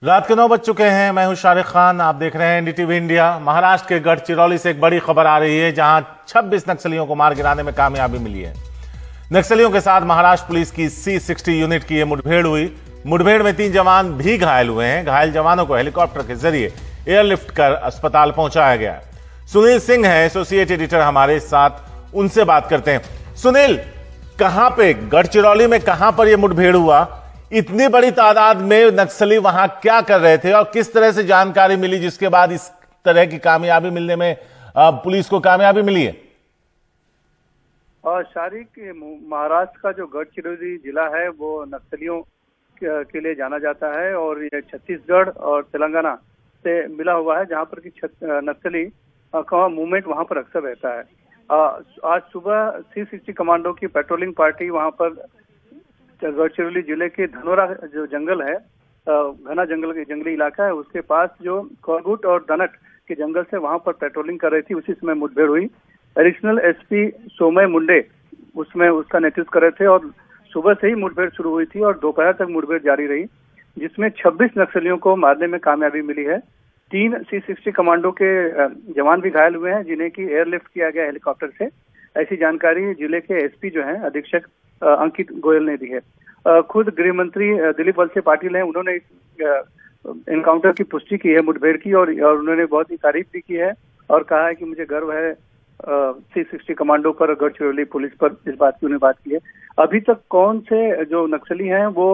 रात के 9 बज चुके हैं। मैं हूं शारिक खान, आप देख रहे हैं एनडीटीवी इंडिया। महाराष्ट्र के गढ़चिरौली से एक बड़ी खबर आ रही है, जहां 26 नक्सलियों को मार गिराने में कामयाबी मिली है। नक्सलियों के साथ महाराष्ट्र पुलिस की C60 यूनिट की यह मुठभेड़ हुई। मुठभेड़ में 3 जवान भी घायल हुए हैं। घायल जवानों को हेलीकॉप्टर के जरिए एयरलिफ्ट कर अस्पताल पहुंचाया गया। सुनील सिंह है एसोसिएट एडिटर हमारे साथ, उनसे बात करते हैं। सुनील, कहां पे गढ़चिरौली में कहां पर यह मुठभेड़ हुआ? इतनी बड़ी तादाद में नक्सली वहां क्या कर रहे थे और किस तरह से जानकारी मिली जिसके बाद इस तरह की कामयाबी मिलने में पुलिस को कामयाबी मिली है? और शारिक, महाराष्ट्र का जो गढ़चिरौली जिला है वो नक्सलियों के लिए जाना जाता है और ये छत्तीसगढ़ और तेलंगाना से मिला हुआ है, जहां पर कि नक्सली का मूवमेंट वहां पर अक्सर रहता है। आज सुबह C60 कमांडो की पेट्रोलिंग पार्टी वहां पर गढ़चिरौली जिले के धनोरा जो जंगल है, घना जंगली इलाका है, उसके पास जो खरगुट और दनट के जंगल से वहां पर पेट्रोलिंग कर रही थी। उसी समय मुठभेड़ हुई। एडिशनल एसपी सोमय मुंडे उसमें उसका नेतृत्व कर रहे थे और सुबह से ही मुठभेड़ शुरू हुई थी और दोपहर तक मुठभेड़ जारी रही, जिसमें 26 नक्सलियों को मारने में कामयाबी मिली है। 3 C60 कमांडो के जवान भी घायल हुए हैं, जिन्हें की एयरलिफ्ट किया गया हेलीकॉप्टर से। ऐसी जानकारी जिले के एसपी जो है अधीक्षक अंकित गोयल ने दी है। खुद गृह मंत्री दिलीप वलसे पाटिल हैं, उन्होंने इस एनकाउंटर की पुष्टि की है मुठभेड़ की, और उन्होंने बहुत ही तारीफ भी की है और कहा है कि मुझे गर्व है C60 कमांडो पर, गढ़चिरौली पुलिस पर, इस बात की उन्हें बात की है। अभी तक कौन से जो नक्सली हैं वो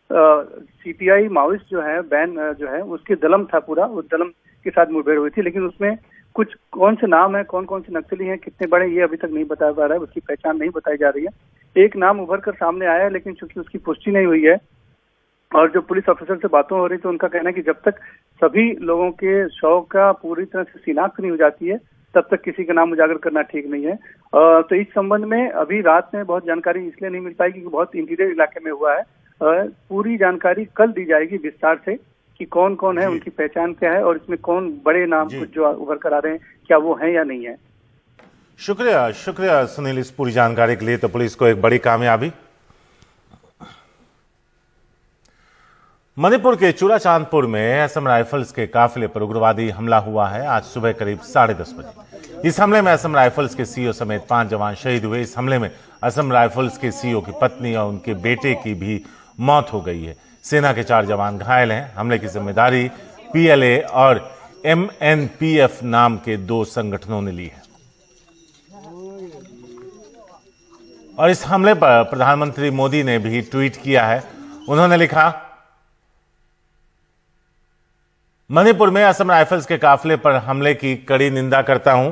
CPI माओइस्ट जो है बैन जो है उसके दलम था, पूरा उस दलम के साथ मुठभेड़ हुई थी, लेकिन उसमें कुछ कौन से नाम है, कौन कौन से नक्सली हैं, कितने बड़े, ये अभी तक नहीं बताया जा रहा है, उसकी पहचान नहीं बताई जा रही है। एक नाम उभर कर सामने आया है, लेकिन चूंकि उसकी पुष्टि नहीं हुई है और जो पुलिस ऑफिसर से बातों हो रही थी, उनका कहना है कि जब तक सभी लोगों के शव का पूरी तरह से शिनाख्त नहीं हो जाती है तब तक किसी का नाम उजागर करना ठीक नहीं है। तो इस संबंध में अभी रात में बहुत जानकारी इसलिए नहीं मिल पाएगी कि बहुत इंटीरियर इलाके में हुआ है। पूरी जानकारी कल दी जाएगी विस्तार से कि कौन कौन है, उनकी पहचान क्या है और इसमें कौन बड़े नाम कुछ जो उभर कर आ रहे हैं, क्या वो हैं या नहीं है। शुक्रिया सुनील इस पूरी जानकारी के लिए। तो पुलिस को एक बड़ी कामयाबी। मणिपुर के चूड़ाचांदपुर में असम राइफल्स के काफिले पर उग्रवादी हमला हुआ है आज सुबह करीब 10:30 बजे। इस हमले में असम राइफल्स के सीईओ समेत 5 जवान शहीद हुए। इस हमले में असम राइफल्स के सीईओ की पत्नी और उनके बेटे की भी मौत हो गई है। सेना के 4 जवान घायल हैं। हमले की जिम्मेदारी PLA और MNPF नाम के 2 संगठनों ने ली है। और इस हमले पर प्रधानमंत्री मोदी ने भी ट्वीट किया है। उन्होंने लिखा, मणिपुर में असम राइफल्स के काफिले पर हमले की कड़ी निंदा करता हूं।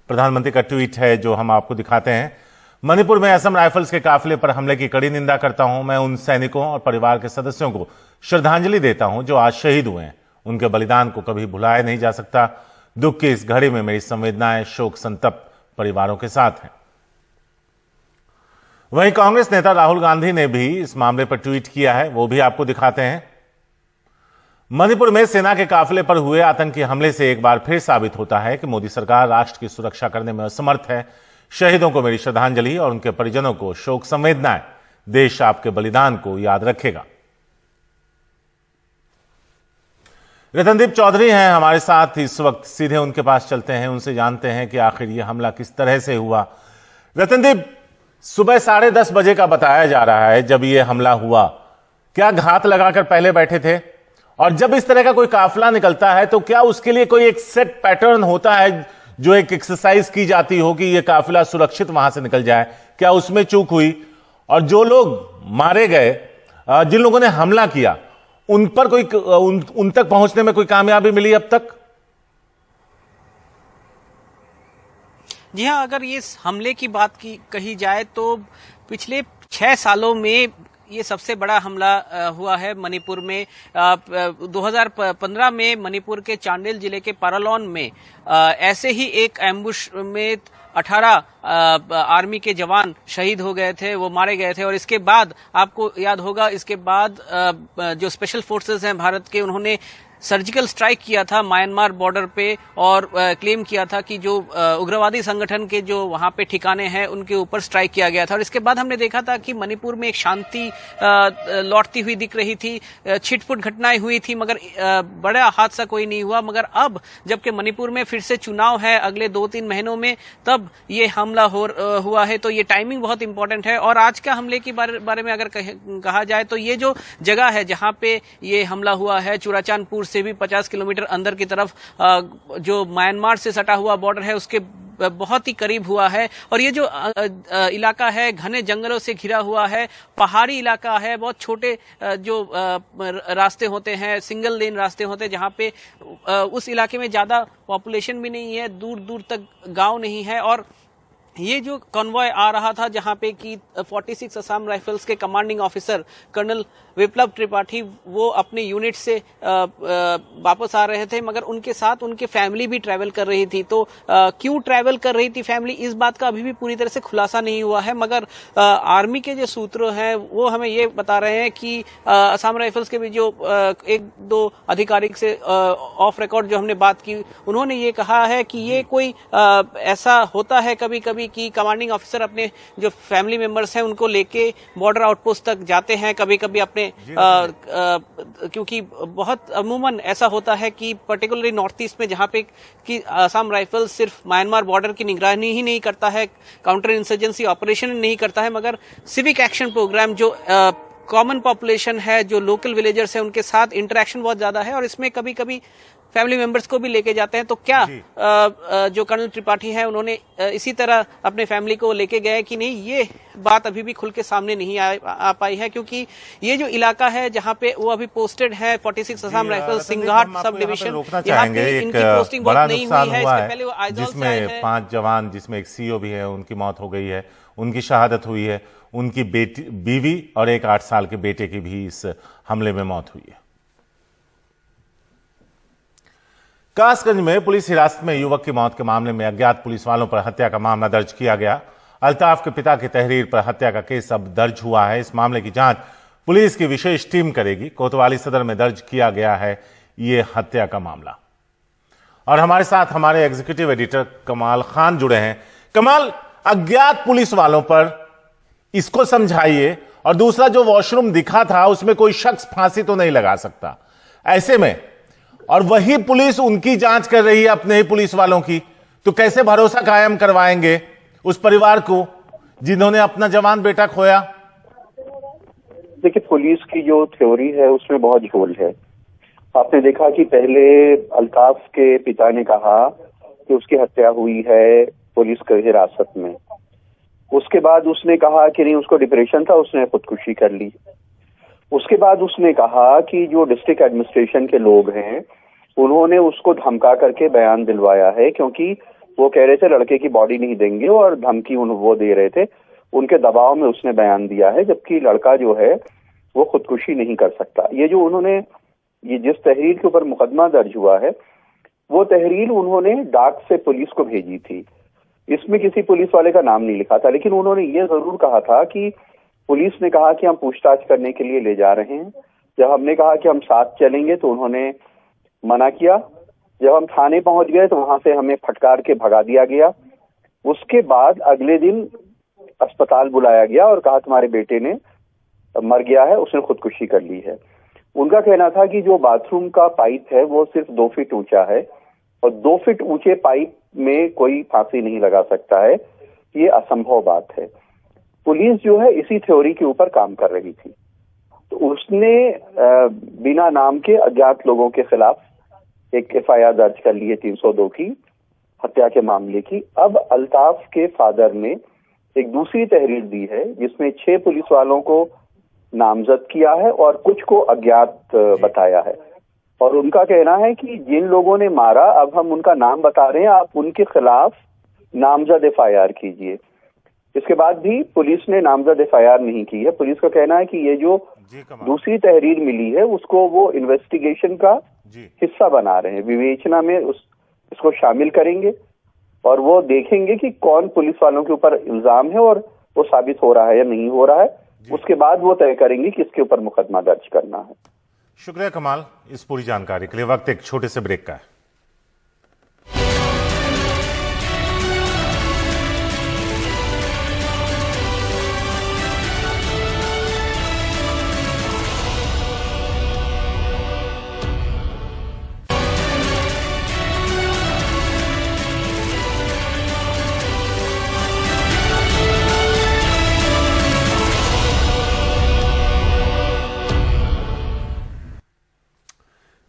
प्रधानमंत्री का ट्वीट है जो हम आपको दिखाते हैं। मणिपुर में असम राइफल्स के काफिले पर हमले की कड़ी निंदा करता हूं। मैं उन सैनिकों और परिवार के सदस्यों को श्रद्धांजलि देता हूं जो आज शहीद हुए हैं। उनके बलिदान को कभी भुलाया नहीं जा सकता। दुख की इस घड़ी में मेरी संवेदनाएं शोक संतप्त परिवारों के साथ हैं। वहीं कांग्रेस नेता राहुल गांधी ने भी इस मामले पर ट्वीट किया है, वो भी आपको दिखाते हैं। मणिपुर में सेना के काफिले पर हुए आतंकी हमले से एक बार फिर साबित होता है कि मोदी सरकार राष्ट्र की सुरक्षा करने में असमर्थ है। शहीदों को मेरी श्रद्धांजलि और उनके परिजनों को शोक संवेदनाएं। देश आपके बलिदान को याद रखेगा। रतनदीप चौधरी हैं हमारे साथ इस वक्त, सीधे उनके पास चलते हैं, उनसे जानते हैं कि आखिर यह हमला किस तरह से हुआ। रतनदीप, सुबह 10:30 बजे का बताया जा रहा है जब यह हमला हुआ। क्या घात लगाकर पहले बैठे थे? और जब इस तरह का कोई काफिला निकलता है तो क्या उसके लिए कोई एक सेट पैटर्न होता है, जो एक एक्सरसाइज की जाती हो कि यह काफिला सुरक्षित वहां से निकल जाए? क्या उसमें चूक हुई? और जो लोग मारे गए, जिन लोगों ने हमला किया, उन पर कोई उन तक पहुंचने में कोई कामयाबी मिली अब तक? जी हाँ, अगर ये हमले की बात कही जाए तो पिछले 6 सालों में ये सबसे बड़ा हमला हुआ है मणिपुर में। 2015 में मणिपुर के चांडेल जिले के पारालॉन में ऐसे ही एक एम्बुश में 18 आर्मी के जवान शहीद हो गए थे, वो मारे गए थे। और इसके बाद आपको याद होगा, इसके बाद जो स्पेशल फोर्सेस हैं भारत के, उन्होंने सर्जिकल स्ट्राइक किया था म्यांमार बॉर्डर पे और क्लेम किया था कि जो उग्रवादी संगठन के जो वहां पे ठिकाने हैं उनके ऊपर स्ट्राइक किया गया था। और इसके बाद हमने देखा था कि मणिपुर में एक शांति लौटती हुई दिख रही थी, छिटपुट घटनाएं हुई थी, मगर बड़ा हादसा कोई नहीं हुआ। मगर अब जबकि मणिपुर में फिर से चुनाव है अगले 2-3 महीनों में, तब ये हमला हुआ है। तो ये टाइमिंग बहुत इंपॉर्टेंट है। और आज का हमले के बारे में अगर कहा जाए तो ये जो जगह है जहां पे ये हमला हुआ है, चुराचांदपुर से भी 50 किलोमीटर अंदर की तरफ जो म्यांमार से सटा हुआ बॉर्डर है उसके बहुत ही करीब हुआ है। और ये जो इलाका है घने जंगलों से घिरा हुआ है, पहाड़ी इलाका है, बहुत छोटे जो रास्ते होते हैं, सिंगल लेन रास्ते होते हैं, जहां पे उस इलाके में ज्यादा पॉपुलेशन भी नहीं है, दूर दूर तक गांव नहीं है। और ये जो कॉन्वॉय आ रहा था जहां पे कि 46 असम राइफल्स के कमांडिंग ऑफिसर कर्नल विप्लव त्रिपाठी वो अपने यूनिट से वापस आ रहे थे, मगर उनके साथ उनके फैमिली भी ट्रैवल कर रही थी। तो क्यों ट्रैवल कर रही थी फैमिली, इस बात का अभी भी पूरी तरह से खुलासा नहीं हुआ है। मगर आर्मी के जो सूत्र हैं वो हमें ये बता रहे हैं कि असम राइफल्स के भी जो 1-2 अधिकारी से ऑफ रिकॉर्ड जो हमने बात की, उन्होंने ये कहा है कि ये कोई ऐसा होता है कभी कभी कि कमांडिंग ऑफिसर अपने जो फैमिली मेंबर्स हैं उनको लेके बॉर्डर आउटपोस्ट तक जाते हैं, कभी कभी अपने क्योंकि बहुत अमूमन ऐसा होता है कि पर्टिकुलरली नॉर्थ ईस्ट में जहां पे कि असम राइफल सिर्फ म्यांमार बॉर्डर की निगरानी ही नहीं करता है, काउंटर इंसर्जेंसी ऑपरेशन नहीं करता है, मगर सिविक एक्शन प्रोग्राम जो कॉमन पॉपुलेशन है, जो लोकल विलेजर्स हैं, उनके साथ इंटरेक्शन बहुत ज्यादा है और इसमें कभी कभी फैमिली मेंबर्स को भी लेके जाते हैं। तो क्या जो कर्नल त्रिपाठी हैं उन्होंने इसी तरह अपने फैमिली को लेके गए कि नहीं, ये बात अभी भी खुल के सामने नहीं आ पाई है, क्योंकि ये जो इलाका है जहां पे वो अभी पोस्टेड है 46 असम राइफल सिंघाट सब डिवीजन, यहाँ पे इनकी पोस्टिंग बहुत नहीं हुई है। इसके पहले वो आइजॉल से आए हैं। जिसमें 5 जवान, जिसमें एक सीओ भी है, उनकी मौत हो गई है, उनकी शहादत हुई है, उनकी बीवी और एक 8 साल के बेटे की भी इस हमले में मौत हुई है। कासगंज में पुलिस हिरासत में युवक की मौत के मामले में अज्ञात पुलिस वालों पर हत्या का मामला दर्ज किया गया। अल्ताफ के पिता की तहरीर पर हत्या का केस अब दर्ज हुआ है। इस मामले की जांच पुलिस की विशेष टीम करेगी। कोतवाली सदर में दर्ज किया गया है यह हत्या का मामला। और हमारे साथ हमारे एग्जीक्यूटिव एडिटर कमाल खान जुड़े हैं। कमाल, अज्ञात पुलिस वालों पर इसको समझाइए, और दूसरा जो वॉशरूम दिखा था उसमें कोई शख्स फांसी तो नहीं लगा सकता, ऐसे में और वही पुलिस उनकी जांच कर रही है अपने ही पुलिस वालों की, तो कैसे भरोसा कायम करवाएंगे उस परिवार को जिन्होंने अपना जवान बेटा खोया? देखिए, पुलिस की जो थ्योरी है उसमें बहुत झोल है। आपने देखा कि पहले अल्ताफ के पिता ने कहा कि उसकी हत्या हुई है पुलिस की हिरासत में। उसके बाद उसने कहा कि नहीं, उसको डिप्रेशन था, उसने खुदकुशी कर ली। उसके बाद उसने कहा कि जो डिस्ट्रिक्ट एडमिनिस्ट्रेशन के लोग हैं उन्होंने उसको धमका करके बयान दिलवाया है, क्योंकि वो कह रहे थे लड़के की बॉडी नहीं देंगे और धमकी वो दे रहे थे, उनके दबाव में उसने बयान दिया है, जबकि लड़का जो है वो खुदकुशी नहीं कर सकता। ये जो उन्होंने ये जिस तहरीर के ऊपर मुकदमा दर्ज हुआ है वो तहरीर उन्होंने डाक से पुलिस को भेजी थी। इसमें किसी पुलिस वाले का नाम नहीं लिखा था, लेकिन उन्होंने ये जरूर कहा था कि पुलिस ने कहा कि हम पूछताछ करने के लिए ले जा रहे हैं। जब हमने कहा कि हम साथ चलेंगे तो उन्होंने मना किया। जब हम थाने पहुंच गए तो वहां से हमें फटकार के भगा दिया गया। उसके बाद अगले दिन अस्पताल बुलाया गया और कहा तुम्हारे बेटे ने मर गया है, उसने खुदकुशी कर ली है। उनका कहना था कि जो बाथरूम का पाइप है वो सिर्फ 2 फीट ऊंचा है और 2 फीट ऊंचे पाइप में कोई फांसी नहीं लगा सकता है, ये असंभव बात है। पुलिस जो है इसी थ्योरी के ऊपर काम कर रही थी, तो उसने बिना नाम के अज्ञात लोगों के खिलाफ एक FIR दर्ज कर ली है 302 की हत्या के मामले की। अब अल्ताफ के फादर ने एक दूसरी तहरीर दी है जिसमें 6 पुलिस वालों को नामजद किया है और कुछ को अज्ञात बताया है, और उनका कहना है कि जिन लोगों ने मारा अब हम उनका नाम बता रहे हैं, आप उनके खिलाफ नामजद FIR कीजिए। इसके बाद भी पुलिस ने नामजद FIR नहीं की है। पुलिस का कहना है कि ये जो दूसरी तहरीर मिली है उसको वो इन्वेस्टिगेशन का हिस्सा बना रहे हैं, विवेचना में इसको शामिल करेंगे और वो देखेंगे कि कौन पुलिस वालों के ऊपर इल्जाम है और वो साबित हो रहा है या नहीं हो रहा है। उसके बाद वो तय करेंगे कि इसके ऊपर मुकदमा दर्ज करना है। शुक्रिया कमाल इस पूरी जानकारी के लिए। वक्त एक छोटे से ब्रेक का है।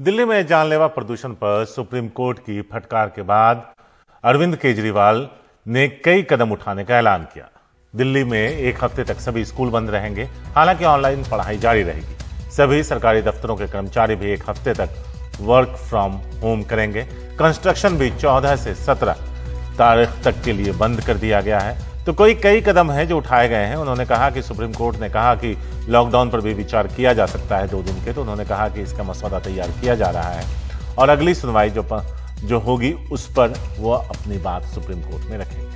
दिल्ली में जानलेवा प्रदूषण पर सुप्रीम कोर्ट की फटकार के बाद अरविंद केजरीवाल ने कई कदम उठाने का ऐलान किया। दिल्ली में एक हफ्ते तक सभी स्कूल बंद रहेंगे, हालांकि ऑनलाइन पढ़ाई जारी रहेगी। सभी सरकारी दफ्तरों के कर्मचारी भी एक हफ्ते तक वर्क फ्रॉम होम करेंगे। कंस्ट्रक्शन भी 14 से 17 तारीख तक के लिए बंद कर दिया गया है। तो कई कदम हैं जो उठाए गए हैं। उन्होंने कहा कि सुप्रीम कोर्ट ने कहा कि लॉकडाउन पर भी विचार किया जा सकता है 2 दिन के, तो उन्होंने कहा कि इसका मसौदा तैयार किया जा रहा है और अगली सुनवाई जो होगी उस पर वो अपनी बात सुप्रीम कोर्ट में रखेंगे।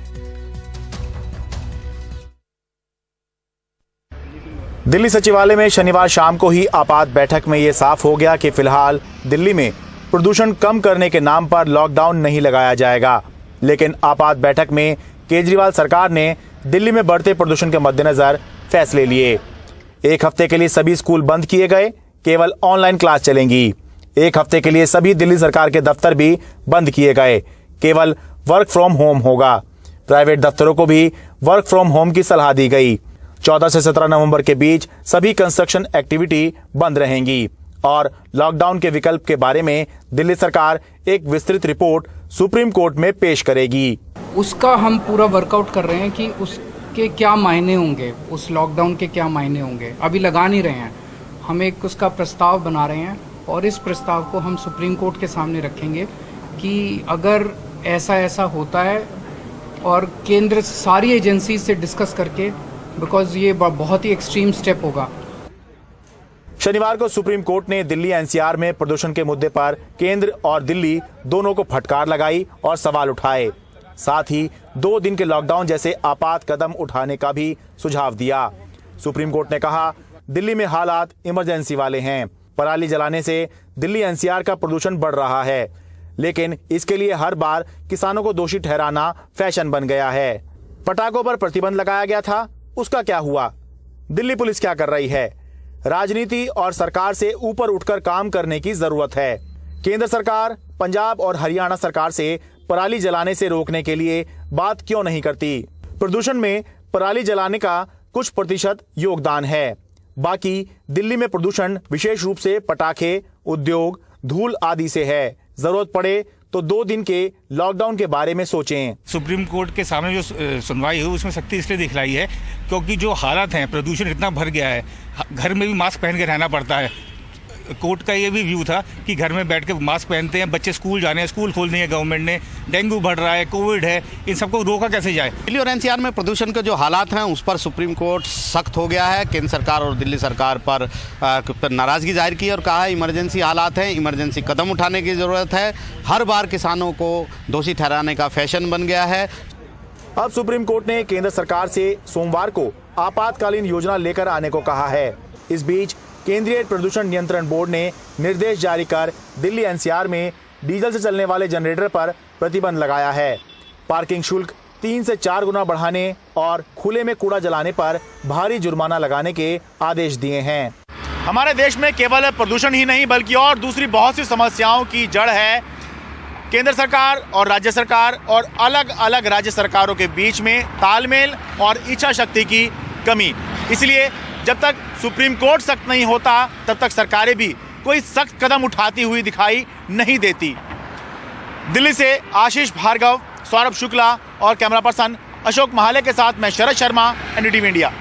दिल्ली सचिवालय में शनिवार शाम को ही आपात बैठक में ये साफ हो गया कि फिलहाल दिल्ली में प्रदूषण कम करने के नाम पर लॉकडाउन नहीं लगाया जाएगा। लेकिन आपात बैठक में केजरीवाल सरकार ने दिल्ली में बढ़ते प्रदूषण के मद्देनजर फैसले लिए। एक हफ्ते के लिए सभी स्कूल बंद किए गए, केवल ऑनलाइन क्लास चलेंगी। एक हफ्ते के लिए सभी दिल्ली सरकार के दफ्तर भी बंद किए गए, केवल वर्क फ्रॉम होम होगा। प्राइवेट दफ्तरों को भी वर्क फ्रॉम होम की सलाह दी गई। 14 से 17 नवंबर के बीच सभी कंस्ट्रक्शन एक्टिविटी बंद रहेंगी और लॉकडाउन के विकल्प के बारे में दिल्ली सरकार एक विस्तृत रिपोर्ट सुप्रीम कोर्ट में पेश करेगी। उसका हम पूरा वर्कआउट कर रहे हैं कि उसके क्या मायने होंगे, उस लॉकडाउन के क्या मायने होंगे। अभी लगा नहीं रहे हैं, हम एक उसका प्रस्ताव बना रहे हैं और इस प्रस्ताव को हम सुप्रीम कोर्ट के सामने रखेंगे कि अगर ऐसा होता है और केंद्र सारी एजेंसी से डिस्कस करके, बिकॉज ये बहुत ही एक्सट्रीम स्टेप होगा। शनिवार को सुप्रीम कोर्ट ने दिल्ली एनसीआर में प्रदूषण के मुद्दे पर केंद्र और दिल्ली दोनों को फटकार लगाई और सवाल उठाए। साथ ही 2 दिन के लॉकडाउन जैसे आपात कदम उठाने का भी सुझाव दिया। सुप्रीम कोर्ट ने कहा, दिल्ली में हालात इमरजेंसी वाले हैं। पराली जलाने से दिल्ली एनसीआर का प्रदूषण बढ़ रहा है, लेकिन इसके लिए हर बार किसानों को दोषी ठहराना फैशन बन गया है। पटाखों पर प्रतिबंध लगाया गया था, उसका क्या हुआ? दिल्ली पुलिस क्या कर रही है? राजनीति और सरकार से ऊपर उठकर काम करने की जरूरत है। केंद्र सरकार पंजाब और हरियाणा सरकार से पराली जलाने से रोकने के लिए बात क्यों नहीं करती? प्रदूषण में पराली जलाने का कुछ प्रतिशत योगदान है, बाकी दिल्ली में प्रदूषण विशेष रूप से पटाखे, उद्योग, धूल आदि से है। जरूरत पड़े तो 2 दिन के लॉकडाउन के बारे में सोचें। सुप्रीम कोर्ट के सामने जो सुनवाई हुई उसमें सख्ती इसलिए दिखलाई है क्योंकि जो हालात हैं, प्रदूषण इतना भर गया है, घर में भी मास्क पहन के रहना पड़ता है। कोर्ट का ये भी व्यू था कि घर में बैठ के मास्क पहनते हैं, बच्चे स्कूल जाने हैं, स्कूल खोलनी है गवर्नमेंट ने, डेंगू बढ़ रहा है, कोविड है, इन सबको रोका कैसे जाए। दिल्ली और एनसीआर में प्रदूषण के जो हालात हैं उस पर सुप्रीम कोर्ट सख्त हो गया है। केंद्र सरकार और दिल्ली सरकार पर नाराजगी जाहिर की और कहा है इमरजेंसी हालात हैं, इमरजेंसी कदम उठाने की ज़रूरत है। हर बार किसानों को दोषी ठहराने का फैशन बन गया है। अब सुप्रीम कोर्ट ने केंद्र सरकार से सोमवार को आपातकालीन योजना लेकर आने को कहा है। इस बीच केंद्रीय प्रदूषण नियंत्रण बोर्ड ने निर्देश जारी कर दिल्ली एनसीआर में डीजल से चलने वाले जनरेटर पर प्रतिबंध लगाया है। पार्किंग शुल्क 3 से 4 गुना बढ़ाने और खुले में कूड़ा जलाने पर भारी जुर्माना लगाने के आदेश दिए हैं। हमारे देश में केवल प्रदूषण ही नहीं बल्कि और दूसरी बहुत सी समस्याओं की जड़ है केंद्र सरकार और राज्य सरकार और अलग अलग राज्य सरकारों के बीच में तालमेल और इच्छा शक्ति की कमी। इसलिए जब तक सुप्रीम कोर्ट सख्त नहीं होता तब तक सरकारें भी कोई सख्त कदम उठाती हुई दिखाई नहीं देती। दिल्ली से आशीष भार्गव, सौरभ शुक्ला और कैमरा पर्सन अशोक महाले के साथ मैं शरद शर्मा, एनडीटीवी इंडिया।